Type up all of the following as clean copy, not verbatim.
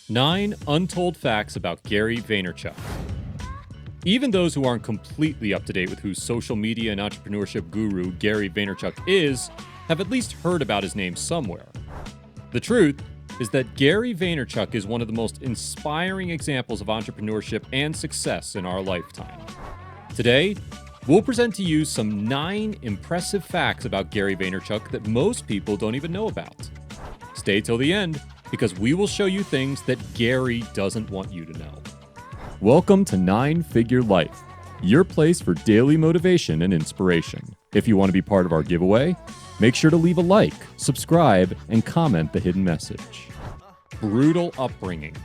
9 Untold Facts About Gary Vaynerchuk. Even those who aren't completely up to date with who social media and entrepreneurship guru Gary Vaynerchuk is have at least heard about his name somewhere. The truth is that Gary Vaynerchuk is one of the most inspiring examples of entrepreneurship and success in our lifetime. Today, we'll present to you some 9 impressive facts about Gary Vaynerchuk that most people don't even know about. Stay till the end, because we will show you things that Gary doesn't want you to know. Welcome to 9 Figure Life, your place for daily motivation and inspiration. If you want to be part of our giveaway, make sure to leave a like, subscribe, and comment the hidden message. Brutal upbringing.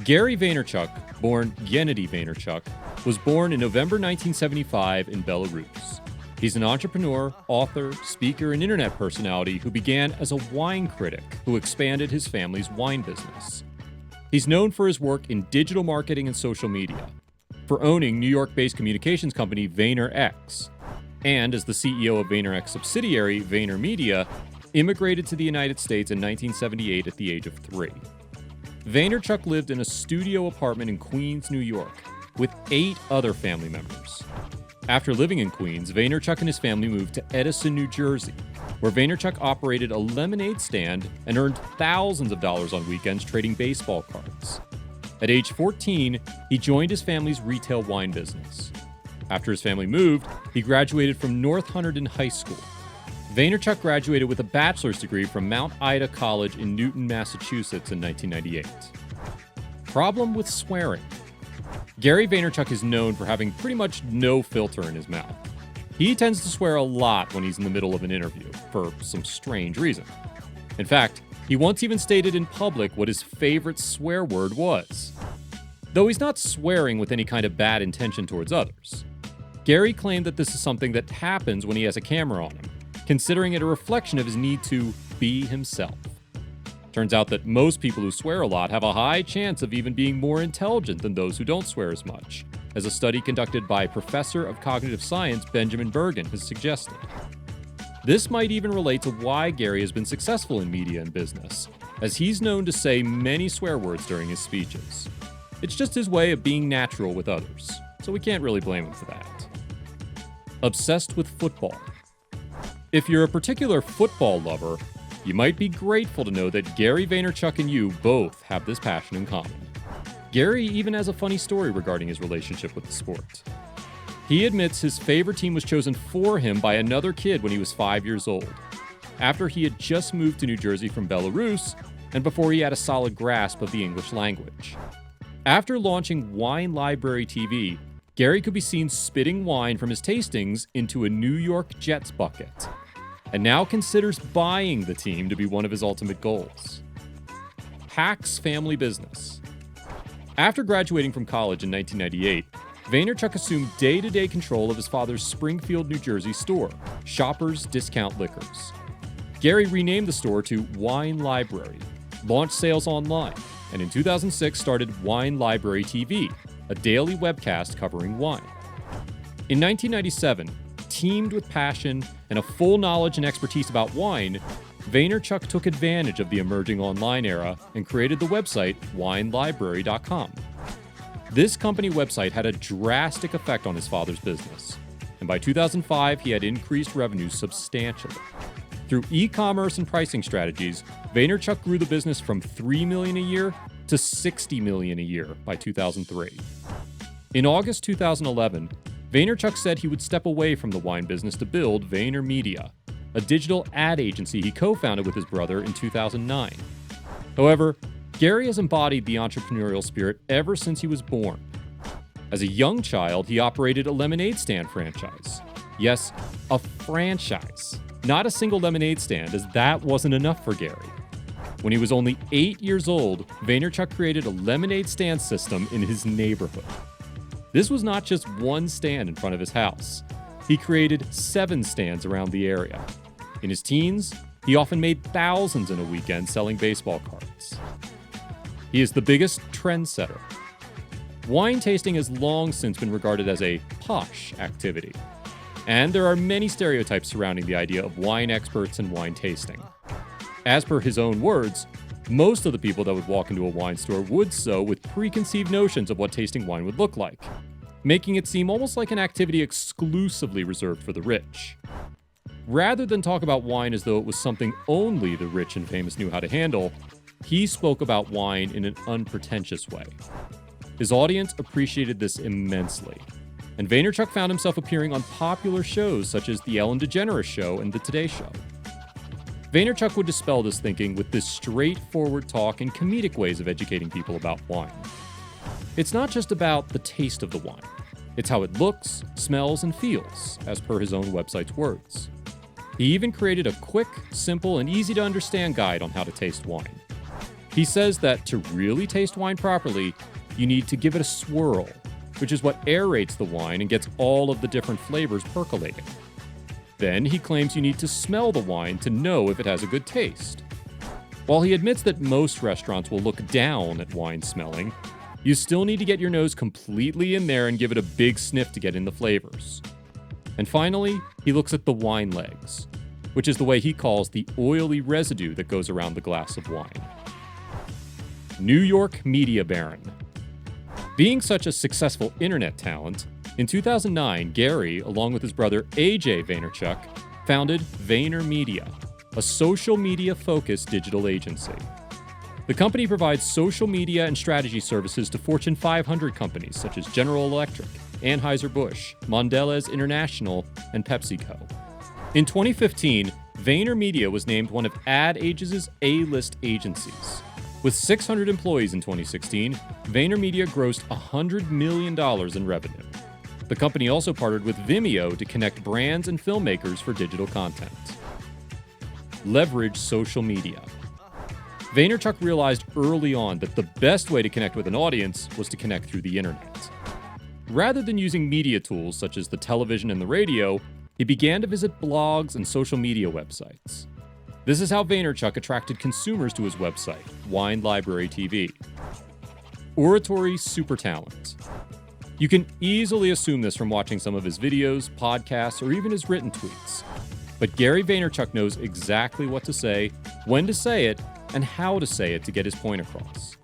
Gary Vaynerchuk, born Gennady Vaynerchuk, was born in November 1975 in Belarus. He's an entrepreneur, author, speaker, and internet personality who began as a wine critic who expanded his family's wine business. He's known for his work in digital marketing and social media, for owning New York-based communications company VaynerX, and as the CEO of VaynerX subsidiary, VaynerMedia, immigrated to the United States in 1978 at the age of 3. Vaynerchuk lived in a studio apartment in Queens, New York, with 8 other family members. After living in Queens, Vaynerchuk and his family moved to Edison, New Jersey, where Vaynerchuk operated a lemonade stand and earned thousands of dollars on weekends trading baseball cards. At age 14, he joined his family's retail wine business. After his family moved, he graduated from North Hunterdon High School. Vaynerchuk graduated with a bachelor's degree from Mount Ida College in Newton, Massachusetts in 1998. Problem with swearing. Gary Vaynerchuk is known for having pretty much no filter in his mouth. He tends to swear a lot when he's in the middle of an interview, for some strange reason. In fact, he once even stated in public what his favorite swear word was. Though he's not swearing with any kind of bad intention towards others. Gary claimed that this is something that happens when he has a camera on him, considering it a reflection of his need to be himself. Turns out that most people who swear a lot have a high chance of even being more intelligent than those who don't swear as much, as a study conducted by Professor of Cognitive Science Benjamin Bergen has suggested. This might even relate to why Gary has been successful in media and business, as he's known to say many swear words during his speeches. It's just his way of being natural with others, so we can't really blame him for that. Obsessed with football. If you're a particular football lover, you might be grateful to know that Gary Vaynerchuk and you both have this passion in common. Gary even has a funny story regarding his relationship with the sport. He admits his favorite team was chosen for him by another kid when he was 5 years old, after he had just moved to New Jersey from Belarus and before he had a solid grasp of the English language. After launching Wine Library TV, Gary could be seen spitting wine from his tastings into a New York Jets bucket, and now considers buying the team to be one of his ultimate goals. Hacks family business. After graduating from college in 1998, Vaynerchuk assumed day-to-day control of his father's Springfield, New Jersey store, Shoppers Discount Liquors. Gary renamed the store to Wine Library, launched sales online, and in 2006 started Wine Library TV, a daily webcast covering wine. In 1997, teamed with passion and a full knowledge and expertise about wine, Vaynerchuk took advantage of the emerging online era and created the website WineLibrary.com. This company website had a drastic effect on his father's business, and by 2005 he had increased revenues substantially. Through e-commerce and pricing strategies, Vaynerchuk grew the business from $3 million a year to $60 million a year by 2003. In August 2011, Vaynerchuk said he would step away from the wine business to build VaynerMedia, a digital ad agency he co-founded with his brother in 2009. However, Gary has embodied the entrepreneurial spirit ever since he was born. As a young child, he operated a lemonade stand franchise. Yes, a franchise, not a single lemonade stand, as that wasn't enough for Gary. When he was only 8 years old, Vaynerchuk created a lemonade stand system in his neighborhood. This was not just one stand in front of his house. He created 7 stands around the area. In his teens, he often made thousands in a weekend selling baseball cards. He is the biggest trendsetter. Wine tasting has long since been regarded as a posh activity, and there are many stereotypes surrounding the idea of wine experts and wine tasting. As per his own words, Most of the people that would walk into a wine store would so with preconceived notions of what tasting wine would look like, making it seem almost like an activity exclusively reserved for the rich. Rather than talk about wine as though it was something only the rich and famous knew how to handle, he spoke about wine in an unpretentious way. His audience appreciated this immensely, and Vaynerchuk found himself appearing on popular shows such as The Ellen DeGeneres Show and The Today Show. Vaynerchuk would dispel this thinking with this straightforward talk and comedic ways of educating people about wine. It's not just about the taste of the wine. It's how it looks, smells, and feels, as per his own website's words. He even created a quick, simple, and easy-to-understand guide on how to taste wine. He says that to really taste wine properly, you need to give it a swirl, which is what aerates the wine and gets all of the different flavors percolating. Then he claims you need to smell the wine to know if it has a good taste. While he admits that most restaurants will look down at wine smelling, you still need to get your nose completely in there and give it a big sniff to get in the flavors. And finally, he looks at the wine legs, which is the way he calls the oily residue that goes around the glass of wine. New York media baron. Being such a successful internet talent, in 2009, Gary, along with his brother AJ Vaynerchuk, founded VaynerMedia, a social media-focused digital agency. The company provides social media and strategy services to Fortune 500 companies such as General Electric, Anheuser-Busch, Mondelez International, and PepsiCo. In 2015, VaynerMedia was named one of Ad Age's A-list agencies. With 600 employees in 2016, VaynerMedia grossed $100 million in revenue. The company also partnered with Vimeo to connect brands and filmmakers for digital content. Leverage social media. Vaynerchuk realized early on that the best way to connect with an audience was to connect through the internet. Rather than using media tools such as the television and the radio, he began to visit blogs and social media websites. This is how Vaynerchuk attracted consumers to his website, Wine Library TV. Oratory super talent. You can easily assume this from watching some of his videos, podcasts, or even his written tweets. But Gary Vaynerchuk knows exactly what to say, when to say it, and how to say it to get his point across.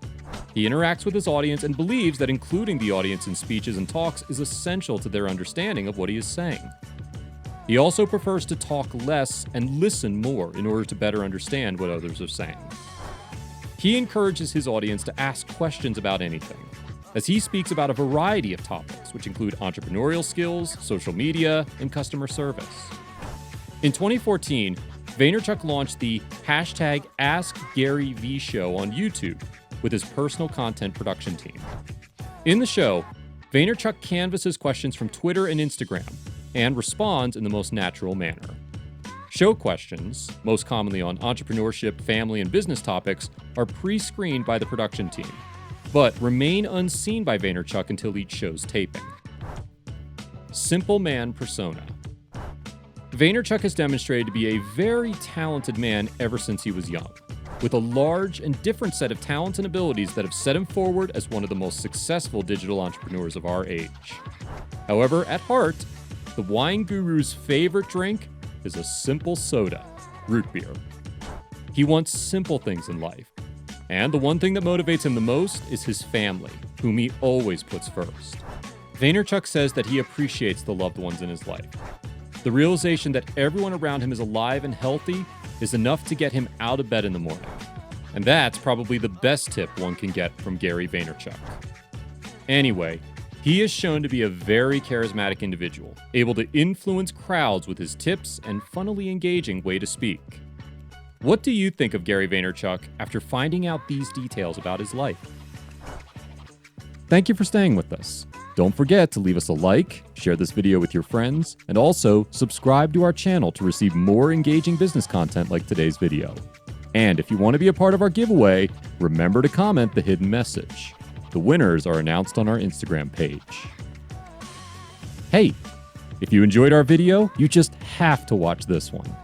He interacts with his audience and believes that including the audience in speeches and talks is essential to their understanding of what he is saying. He also prefers to talk less and listen more in order to better understand what others are saying. He encourages his audience to ask questions about anything, as he speaks about a variety of topics, which include entrepreneurial skills, social media, and customer service. In 2014, Vaynerchuk launched the #AskGaryV show on YouTube with his personal content production team. In the show, Vaynerchuk canvasses questions from Twitter and Instagram and responds in the most natural manner. Show questions, most commonly on entrepreneurship, family, and business topics, are pre-screened by the production team, but remain unseen by Vaynerchuk until each show's taping. Simple man persona. Vaynerchuk has demonstrated to be a very talented man ever since he was young, with a large and different set of talents and abilities that have set him forward as one of the most successful digital entrepreneurs of our age. However, at heart, the wine guru's favorite drink is a simple soda, root beer. He wants simple things in life, and the one thing that motivates him the most is his family, whom he always puts first. Vaynerchuk says that he appreciates the loved ones in his life. The realization that everyone around him is alive and healthy is enough to get him out of bed in the morning. And that's probably the best tip one can get from Gary Vaynerchuk. Anyway, he is shown to be a very charismatic individual, able to influence crowds with his tips and funnily engaging way to speak. What do you think of Gary Vaynerchuk after finding out these details about his life? Thank you for staying with us. Don't forget to leave us a like, share this video with your friends, and also subscribe to our channel to receive more engaging business content like today's video. And if you want to be a part of our giveaway, remember to comment the hidden message. The winners are announced on our Instagram page. Hey, if you enjoyed our video, you just have to watch this one.